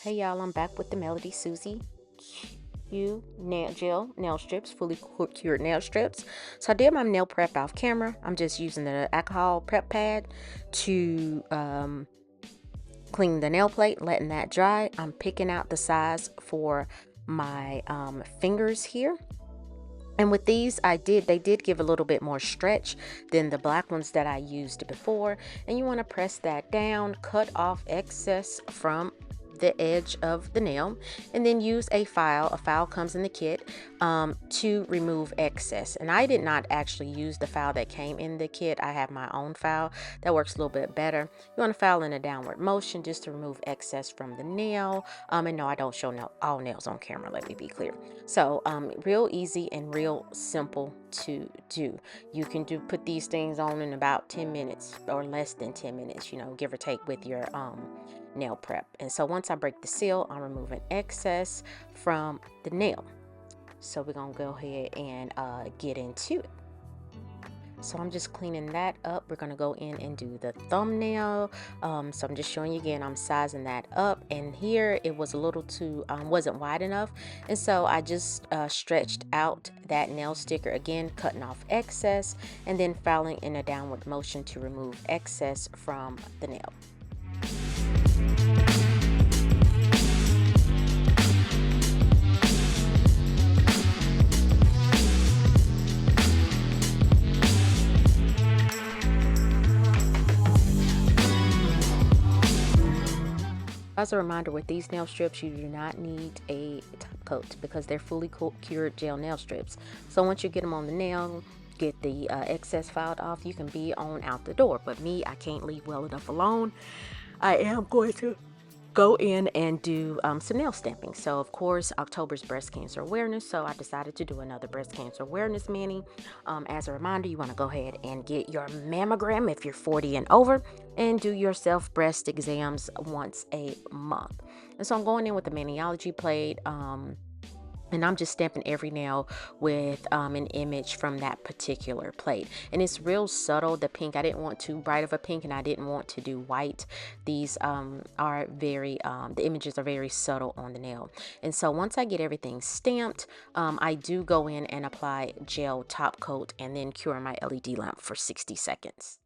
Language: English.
Hey y'all, I'm back with the MelodySusie Qcoat nail strips, fully cured nail strips. So I did my nail prep off camera. I'm just using the alcohol prep pad to clean the nail plate, letting that dry. I'm picking out the size for my fingers here. And with these, they did give a little bit more stretch than the black ones that I used before. And you want to press that down, cut off excess from the edge of the nail, and then use a file. A file comes in the kit to remove excess. And I did not actually use the file that came in the kit. I have my own file that works a little bit better. You want to file in a downward motion just to remove excess from the nail. And no, I don't show all nails on camera, let me be clear. So real easy and real simple to do. You can put these things on in about 10 minutes or less than 10 minutes, give or take, with your nail prep. And so once I break the seal, I'm removing excess from the nail. So we're gonna go ahead and get into it. So I'm just cleaning that up. We're gonna go in and do the thumbnail. So I'm just showing you again, I'm sizing that up, and here it was a little too wasn't wide enough, and so I just stretched out that nail sticker again, cutting off excess, and then filing in a downward motion to remove excess from the nail. As a reminder, with these nail strips, you do not need a top coat because they're fully cured gel nail strips. So once you get them on the nail, get the excess filed off, you can be on out the door. But me, I can't leave well enough alone. I am going to go in and do some nail stamping. So of course, October's breast cancer awareness, so I decided to do another breast cancer awareness mani. As a reminder, you want to go ahead and get your mammogram if you're 40 and over, and do your self breast exams once a month. And so I'm going in with the maniology plate, and I'm just stamping every nail with an image from that particular plate. And it's real subtle, the pink. I didn't want too bright of a pink, and I didn't want to do white. These are very, the images are very subtle on the nail. And so once I get everything stamped, I do go in and apply gel top coat and then cure my LED lamp for 60 seconds.